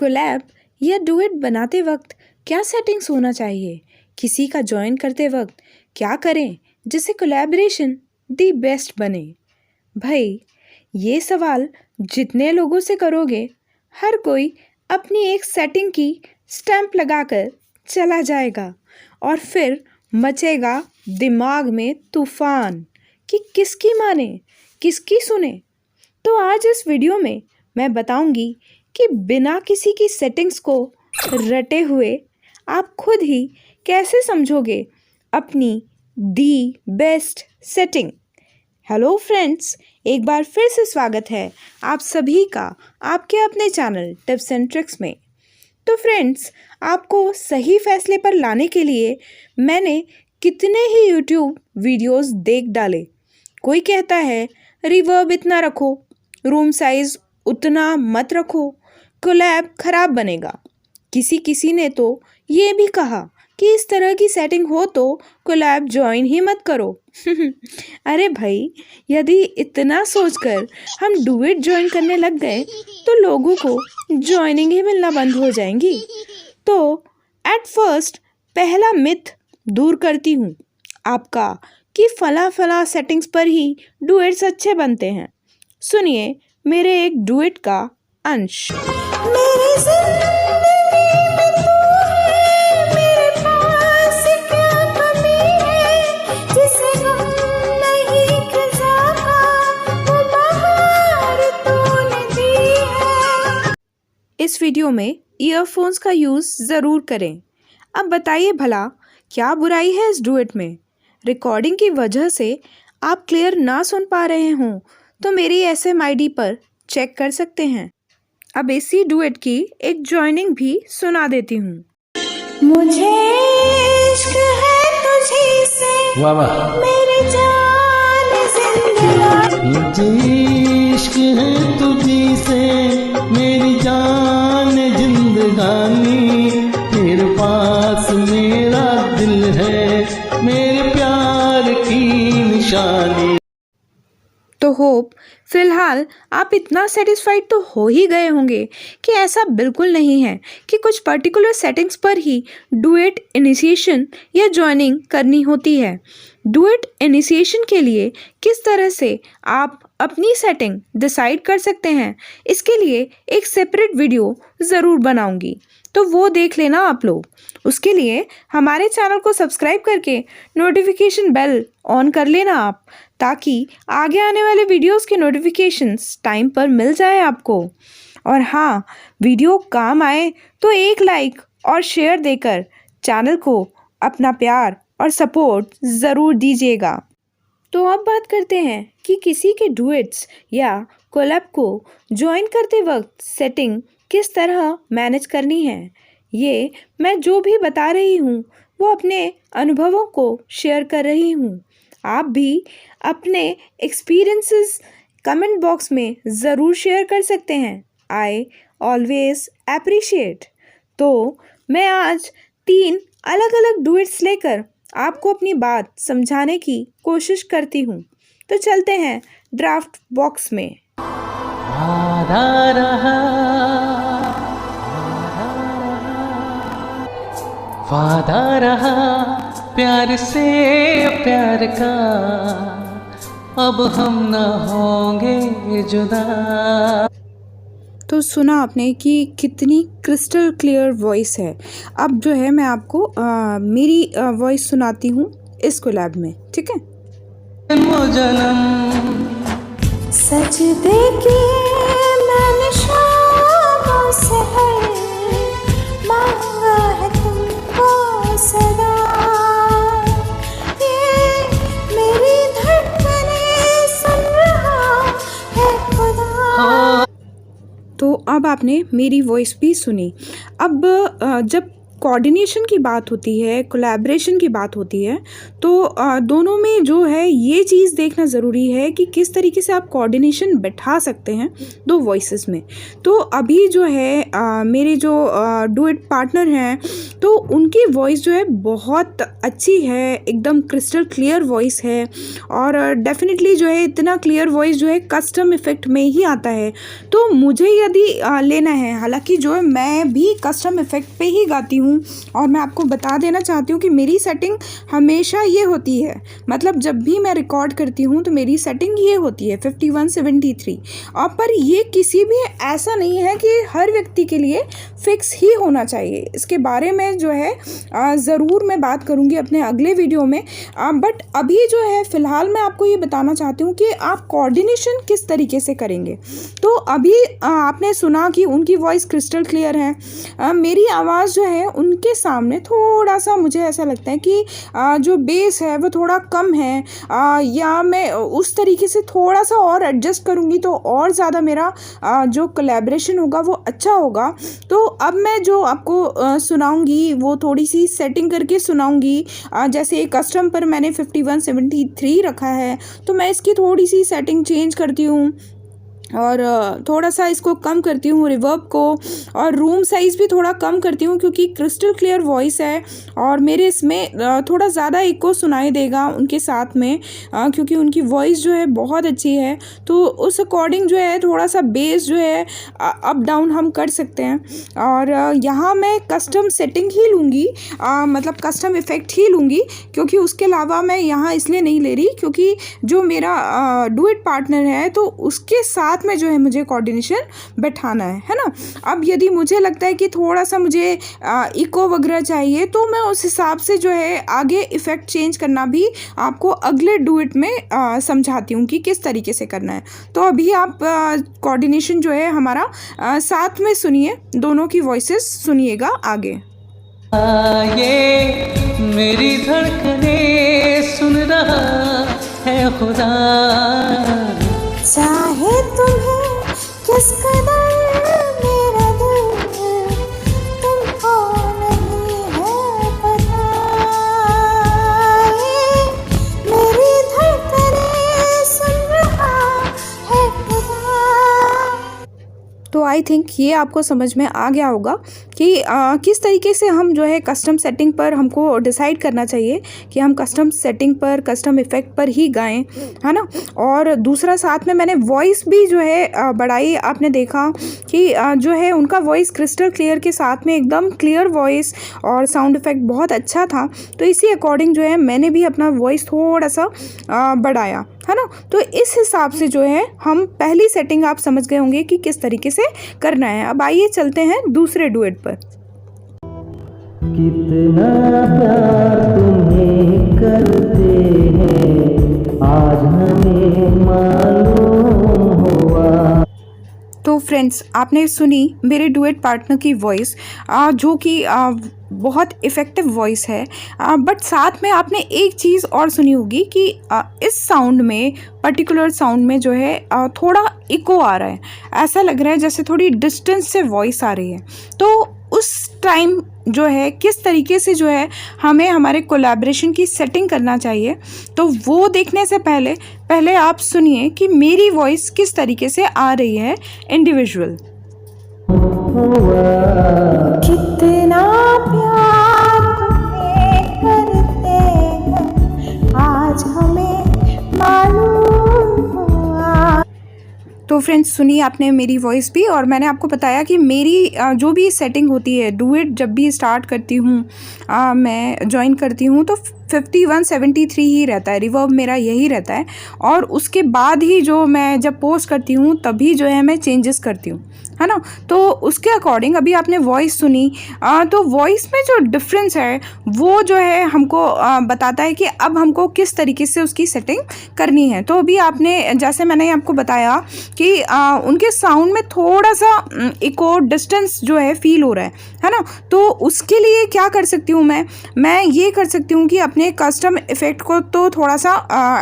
Collab या duet बनाते वक्त क्या सेटिंग्स होना चाहिए? किसी का जॉइन करते वक्त क्या करें जिससे कोलैबोरेशन दी बेस्ट बने? भाई, ये सवाल जितने लोगों से करोगे, हर कोई अपनी एक सेटिंग की स्टैंप लगाकर चला जाएगा और फिर मचेगा दिमाग में तूफान कि किसकी माने, किसकी सुने। तो आज इस वीडियो में मैं बताऊंगी कि बिना किसी की सेटिंग्स को रटे हुए आप खुद ही कैसे समझोगे अपनी the best setting. Hello friends, एक बार फिर से स्वागत है आप सभी का आपके अपने चैनल टिप्स एंड ट्रिक्स में। तो फ्रेंड्स, आपको सही फैसले पर लाने के लिए मैंने कितने ही यूट्यूब वीडियोस देख डाले। कोई कहता है रिवर्ब इतना रखो, रूम साइज उतना मत रखो, कोलैब खराब बनेगा। किसी ने तो ये भी कहा कि इस तरह की सेटिंग हो तो कोलैब ज्वाइन ही मत करो। अरे भाई, यदि इतना सोचकर हम डुएट ज्वाइन करने लग गए तो लोगों को ज्वाइनिंग ही मिलना बंद हो जाएंगी। तो एट फर्स्ट पहला मिथ दूर करती हूँ आपका कि फला सेटिंग्स पर ही डुएट्स अच्छे बनते हैं। सुनिए मेरे एक डुएट का अंश। मेरी जिंदगी में तू है, मेरे पास क्या कमी है, जिसे गम नहीं खिजा का, वो बहार तूने दी है। इस वीडियो में ईयरफोन्स का यूज़ ज़रूर करें। अब बताइए भला क्या बुराई है इस डुएट में? रिकॉर्डिंग की वजह से आप क्लियर ना सुन पा रहे हों तो मेरी SMID पर चेक कर सकते हैं। अब इसी डुएट की एक जॉइनिंग भी सुना देती हूँ। मुझे इश्क है तुझी से, वाह वाह, मेरी जान जिंदगानी। मुझे इश्क है तुझी से, मेरी जान जिंदगानी, तेरे पास मेरा दिल है, मेरे प्यार की निशानी। तो होप फिलहाल आप इतना सेटिस्फाइड तो हो ही गए होंगे कि ऐसा बिल्कुल नहीं है कि कुछ पर्टिकुलर सेटिंग्स पर ही डुएट इनिशिएशन या ज्वाइनिंग करनी होती है। डुएट इनिशिएशन के लिए किस तरह से आप अपनी सेटिंग डिसाइड कर सकते हैं, इसके लिए एक सेपरेट वीडियो ज़रूर बनाऊंगी, तो वो देख लेना आप लोग। उसके लिए हमारे चैनल को सब्सक्राइब करके नोटिफिकेशन बेल ऑन कर लेना आप, ताकि आगे आने वाले वीडियोस के नोटिफिकेशंस टाइम पर मिल जाए आपको। और हाँ, वीडियो काम आए तो एक लाइक और शेयर देकर चैनल को अपना प्यार और सपोर्ट ज़रूर दीजिएगा। तो अब बात करते हैं कि किसी के डुएट्स या कोलैब को ज्वाइन करते वक्त सेटिंग किस तरह मैनेज करनी है। ये मैं जो भी बता रही हूँ वो अपने अनुभवों को शेयर कर रही हूँ। आप भी अपने एक्सपीरियंसेस कमेंट बॉक्स में ज़रूर शेयर कर सकते हैं। I always appreciate. तो मैं आज 3 अलग अलग डुएट्स लेकर आपको अपनी बात समझाने की कोशिश करती हूँ। तो चलते हैं ड्राफ्ट बॉक्स में। वादा रहा, वादा रहा प्यार से प्यार का, अब हम न होंगे जुदा। तो सुना आपने कि कितनी क्रिस्टल क्लियर वॉइस है। अब जो है मैं आपको मेरी वॉइस सुनाती हूँ इस कोलैब में, ठीक है? जन्म सजदे किए मैंने शामों से है, मांगा है तुमको सदा, ये मेरी धड़कनें सुन रहा है खुदा। तो अब आपने मेरी वॉइस भी सुनी। अब जब कोऑर्डिनेशन की बात होती है, कोलैबोरेशन की बात होती है, तो दोनों में जो है ये चीज़ देखना ज़रूरी है कि किस तरीके से आप कोऑर्डिनेशन बैठा सकते हैं दो वॉइसेस में। तो अभी जो है मेरे जो डुएट पार्टनर हैं, तो उनकी वॉइस जो है बहुत अच्छी है, एकदम क्रिस्टल क्लियर वॉइस है, और डेफिनेटली जो है इतना क्लियर वॉइस जो है कस्टम इफ़ेक्ट में ही आता है। तो मुझे यदि लेना है, हालांकि जो है मैं भी कस्टम इफ़ेक्ट पे ही गाती हूँ, और मैं आपको बता देना चाहती हूँ कि मेरी सेटिंग हमेशा ये होती है, मतलब जब भी मैं रिकॉर्ड करती हूँ तो मेरी सेटिंग ये होती है 5173। और पर ये किसी भी ऐसा नहीं है कि हर व्यक्ति के लिए फिक्स ही होना चाहिए। इसके बारे में जो है ज़रूर मैं बात करूँगी अपने अगले वीडियो में, बट अभी जो है फ़िलहाल मैं आपको ये बताना चाहती हूँ कि आप कोऑर्डिनेशन किस तरीके से करेंगे। तो अभी आपने सुना कि उनकी वॉइस क्रिस्टल क्लियर है, मेरी आवाज़ जो है उनके सामने थोड़ा सा मुझे ऐसा लगता है कि जो बेस है वो थोड़ा कम है, या मैं उस तरीके से थोड़ा सा और एडजस्ट करूँगी तो और ज़्यादा मेरा जो कोलैबोरेशन होगा वो अच्छा होगा। तो अब मैं जो आपको सुनाऊंगी वो थोड़ी सी सेटिंग करके सुनाऊंगी। जैसे कस्टम पर मैंने 5173 रखा है, तो मैं इसकी थोड़ी सी सेटिंग चेंज करती हूँ और थोड़ा सा इसको कम करती हूँ रिवर्ब को, और रूम साइज़ भी थोड़ा कम करती हूँ क्योंकि क्रिस्टल क्लियर वॉइस है और मेरे इसमें थोड़ा ज़्यादा इको सुनाई देगा उनके साथ में, क्योंकि उनकी वॉइस जो है बहुत अच्छी है। तो उस अकॉर्डिंग जो है थोड़ा सा बेस जो है अप डाउन हम कर सकते हैं। और यहाँ मैं कस्टम सेटिंग ही लूँगी, मतलब कस्टम इफ़ेक्ट ही लूँगी, क्योंकि उसके अलावा मैं यहाँ इसलिए नहीं ले रही क्योंकि जो मेरा डुएट पार्टनर है तो उसके साथ में जो है मुझे कोऑर्डिनेशन बैठाना है ना। अब यदि मुझे लगता है कि थोड़ा सा मुझे इको वगैरह चाहिए तो मैं उस हिसाब से जो है आगे इफ़ेक्ट चेंज करना भी आपको अगले डुएट में समझाती हूँ कि किस तरीके से करना है। तो अभी आप कोऑर्डिनेशन जो है हमारा साथ में सुनिए, दोनों की वॉइसेस सुनिएगा आगे। ये मेरी धड़कने सुन रहा है खुदा, चाहे तुम्हें किस कदर मेरा दिल तुमको नहीं है पता, ये मेरी धड़कने सुन रहा है खुदा। तो आई थिंक ये आपको समझ में आ गया होगा कि किस तरीके से हम जो है कस्टम सेटिंग पर हमको डिसाइड करना चाहिए कि हम कस्टम सेटिंग पर, कस्टम इफ़ेक्ट पर ही गाएं, है ना। और दूसरा साथ में मैंने वॉइस भी जो है बढ़ाई। आपने देखा कि जो है उनका वॉइस क्रिस्टल क्लियर के साथ में एकदम क्लियर वॉइस और साउंड इफ़ेक्ट बहुत अच्छा था, तो इसी अकॉर्डिंग जो है मैंने भी अपना वॉइस थोड़ा सा बढ़ाया, है ना। तो इस हिसाब से जो है हम पहली सेटिंग आप समझ गए होंगे कि किस तरीके से करना है। अब आइए चलते हैं दूसरे डुएट पर। कितना प्यार तुम्हें करते हैं आज हमें मालूम हुआ। तो फ्रेंड्स, आपने सुनी मेरे डुएट पार्टनर की वॉइस, जो कि बहुत इफ़ेक्टिव वॉइस है, बट साथ में आपने एक चीज़ और सुनी होगी कि इस साउंड में, पर्टिकुलर साउंड में जो है थोड़ा इको आ रहा है, ऐसा लग रहा है जैसे थोड़ी डिस्टेंस से वॉइस आ रही है। तो उस टाइम जो है किस तरीके से जो है हमें हमारे कोलैबोरेशन की सेटिंग करना चाहिए, तो वो देखने से पहले आप सुनिए कि मेरी वॉइस किस तरीके से आ रही है इंडिविजुअल। कितना प्यार तुम्हें करते हैं आज हमें मालूम हुआ। तो फ्रेंड्स, सुनी आपने मेरी वॉइस भी, और मैंने आपको बताया कि मेरी जो भी सेटिंग होती है, डुएट जब भी स्टार्ट करती हूँ, मैं ज्वाइन करती हूँ तो 5173 ही रहता है, रिवर्ब मेरा यही रहता है, और उसके बाद ही जो मैं जब पोस्ट करती हूँ तभी जो है मैं चेंजेस करती हूँ, है ना। तो उसके अकॉर्डिंग अभी आपने वॉइस सुनी, तो वॉइस में जो डिफरेंस है वो जो है हमको बताता है कि अब हमको किस तरीके से उसकी सेटिंग करनी है। तो अभी आपने, जैसे मैंने आपको बताया कि उनके साउंड में थोड़ा सा इको डिस्टेंस जो है फील हो रहा है ना। तो उसके लिए क्या कर सकती हूँ मैं ये कर सकती हूँ कि अपने कस्टम इफ़ेक्ट को तो थोड़ा सा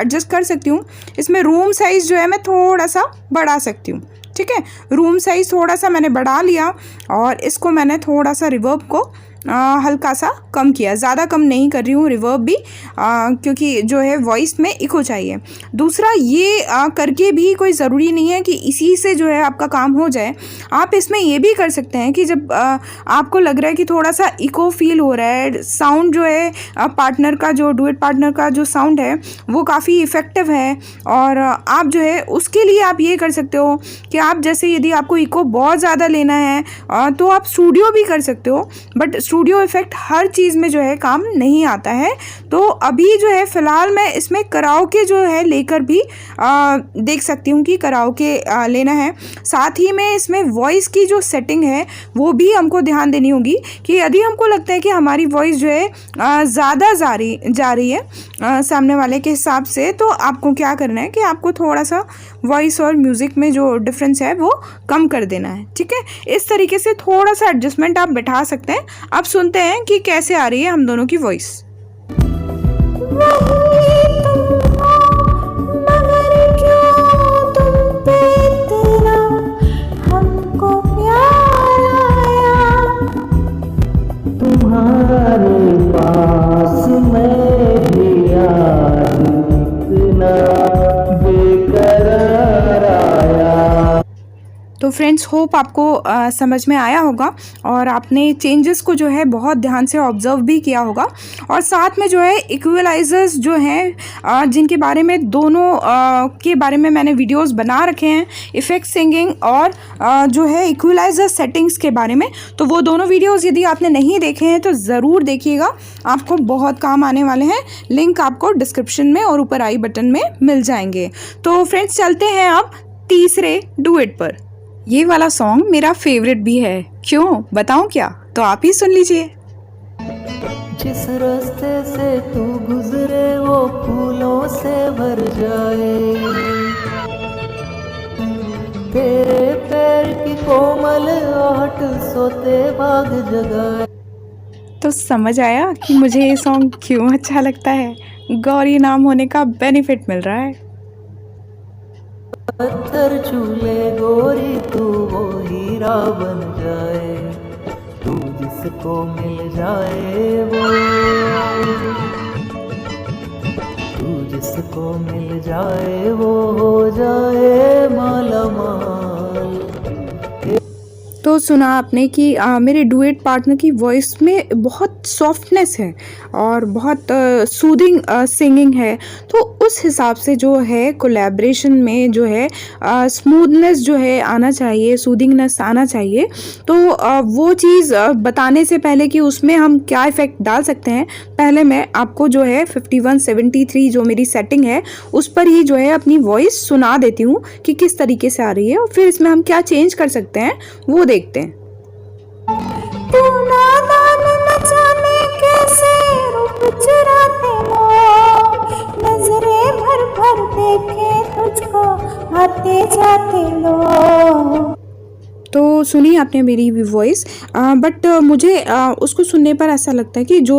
एडजस्ट कर सकती हूँ। इसमें रूम साइज़ जो है मैं थोड़ा सा बढ़ा सकती हूँ, ठीक है। रूम साइज़ थोड़ा सा मैंने बढ़ा लिया और इसको मैंने थोड़ा सा रिवर्ब को हल्का सा कम किया, ज़्यादा कम नहीं कर रही हूँ रिवर्ब भी, क्योंकि जो है वॉइस में इको चाहिए। दूसरा ये करके भी कोई ज़रूरी नहीं है कि इसी से जो है आपका काम हो जाए। आप इसमें ये भी कर सकते हैं कि जब आपको लग रहा है कि थोड़ा सा इको फील हो रहा है, साउंड जो है पार्टनर का, जो डुएट पार्टनर का जो साउंड है वो काफ़ी इफ़ेक्टिव है, और आप जो है उसके लिए आप ये कर सकते हो कि आप जैसे यदि आपको इको बहुत ज़्यादा लेना है तो आप स्टूडियो भी कर सकते हो, बट स्टूडियो इफ़ेक्ट हर चीज़ में जो है काम नहीं आता है। तो अभी जो है फ़िलहाल मैं इसमें कराओके जो है लेकर भी देख सकती हूँ कि कराओके लेना है। साथ ही में इसमें वॉइस की जो सेटिंग है वो भी हमको ध्यान देनी होगी कि यदि हमको लगता है कि हमारी वॉइस जो है ज़्यादा जा रही है सामने वाले के हिसाब से, तो आपको क्या करना है कि आपको थोड़ा सा वॉइस और म्यूज़िक में जो डिफरेंस है वो कम कर देना है। ठीक है, इस तरीके से थोड़ा सा एडजस्टमेंट आप बैठा सकते हैं। अब सुनते हैं कि कैसे आ रही है हम दोनों की वॉइस। वही तुम हो, मगर क्यों तुम पे इतना हमको प्यार आया। तुम्हारे पास मैं भी आज इतना बेकरार आया। तो फ्रेंड्स, होप आपको समझ में आया होगा और आपने चेंजेस को जो है बहुत ध्यान से ऑब्जर्व भी किया होगा। और साथ में जो है इक्वलाइजर्स जो हैं जिनके बारे में दोनों के बारे में मैंने वीडियोस बना रखे हैं, इफ़ेक्ट सिंगिंग और जो है इक्वलाइजर सेटिंग्स के बारे में, तो वो दोनों वीडियोस यदि आपने नहीं देखे हैं तो ज़रूर देखिएगा, आपको बहुत काम आने वाले हैं। लिंक आपको डिस्क्रिप्शन में और ऊपर आई बटन में मिल जाएंगे। तो फ्रेंड्स, चलते हैं अब तीसरे डुएट पर। ये वाला सॉन्ग मेरा फेवरेट भी है, क्यों बताऊं क्या? तो आप ही सुन लीजिए। जिस रास्ते से तू गुजरे वो फूलों से भर जाए, तेरे पैर की कोमल आहट सोते भाग जगाए। तो समझ आया कि मुझे ये सॉन्ग क्यों अच्छा लगता है। गौरी नाम होने का बेनिफिट मिल रहा है। पत्थर चूले गोरी तू वो हीरा बन जाए, तू जिसको मिल जाए वो, तू जिसको मिल जाए वो हो जाए माला माल। तो सुना आपने कि मेरे डुएट पार्टनर की वॉइस में बहुत सॉफ्टनेस है और बहुत सूदिंग सिंगिंग है। तो उस हिसाब से जो है कोलैबोरेशन में जो है स्मूथनेस जो है आना चाहिए, सूदिंगनेस आना चाहिए। तो वो चीज़ बताने से पहले कि उसमें हम क्या इफ़ेक्ट डाल सकते हैं, पहले मैं आपको जो है 5173 जो मेरी सेटिंग है उस पर ही जो है अपनी वॉइस सुना देती हूँ कि किस तरीके से आ रही है, और फिर इसमें हम क्या चेंज कर सकते हैं वो देखते हैं। तू नादान न जाने कैसे रूप चुराते हो, नजरें भर भर देखे तुझको आते जाते लोग। तो सुनी आपने मेरी भी वॉइस, बट मुझे उसको सुनने पर ऐसा लगता है कि जो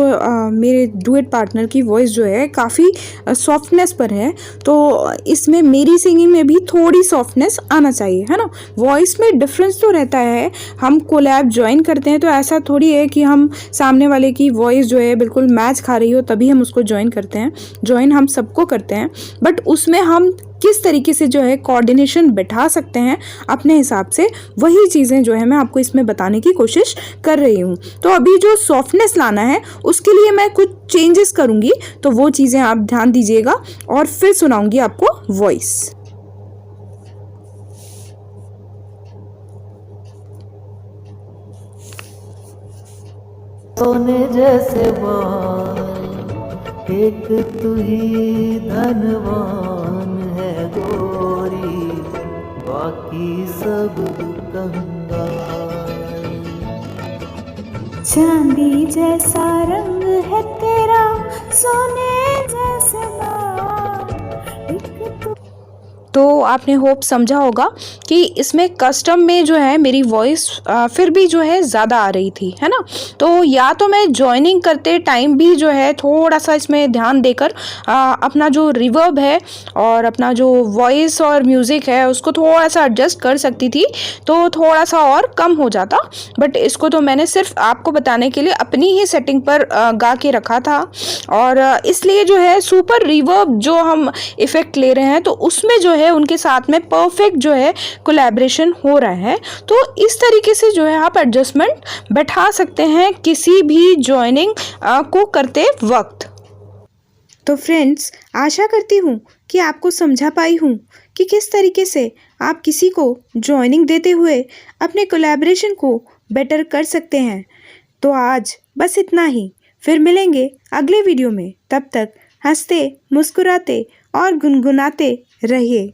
मेरे डुएट पार्टनर की वॉइस जो है काफ़ी सॉफ्टनेस पर है। तो इसमें मेरी सिंगिंग में भी थोड़ी सॉफ्टनेस आना चाहिए, है ना। वॉइस में डिफरेंस तो रहता है। हम कोलैब ज्वाइन करते हैं तो ऐसा थोड़ी है कि हम सामने वाले की वॉइस जो है बिल्कुल मैच खा रही हो तभी हम उसको ज्वाइन करते हैं। ज्वाइन हम सबको करते हैं, बट उसमें हम किस तरीके से जो है कोऑर्डिनेशन बैठा सकते हैं अपने हिसाब से, वही चीज़ें जो है मैं आपको इसमें बताने की कोशिश कर रही हूँ। तो अभी जो सॉफ्टनेस लाना है उसके लिए मैं कुछ चेंजेस करूँगी, तो वो चीज़ें आप ध्यान दीजिएगा और फिर सुनाऊँगी आपको वॉइस। सोने जैसे बाल एक तू ही धनवान है गोरी, बाकी सब कंगाल। चांदी जैसा रंग है तेरा, सोने जैसे बाल, एक तू। तो आपने होप समझा होगा कि इसमें कस्टम में जो है मेरी वॉइस फिर भी जो है ज़्यादा आ रही थी, है ना। तो या तो मैं जॉइनिंग करते टाइम भी जो है थोड़ा सा इसमें ध्यान देकर अपना जो रिवर्ब है और अपना जो वॉइस और म्यूज़िक है उसको थोड़ा सा एडजस्ट कर सकती थी, तो थोड़ा सा और कम हो जाता। बट इसको तो मैंने सिर्फ आपको बताने के लिए अपनी ही सेटिंग पर गा के रखा था, और इसलिए जो है सुपर रिवर्ब जो हम इफ़ेक्ट ले रहे हैं तो उसमें जो है उनके साथ में परफेक्ट जो है कोलैबोरेशन हो रहा है। तो इस तरीके से जो है आप एडजस्टमेंट बैठा सकते हैं किसी भी जॉइनिंग को करते वक्त। तो फ्रेंड्स, आशा करती हूँ कि आपको समझा पाई हूँ कि किस तरीके से आप किसी को जॉइनिंग देते हुए अपने कोलैबोरेशन को बेटर कर सकते हैं। तो आज बस इतना ही, फिर मिलेंगे अगले वीडियो में। तब तक हंसते, मुस्कुराते और गुनगुनाते रहिए।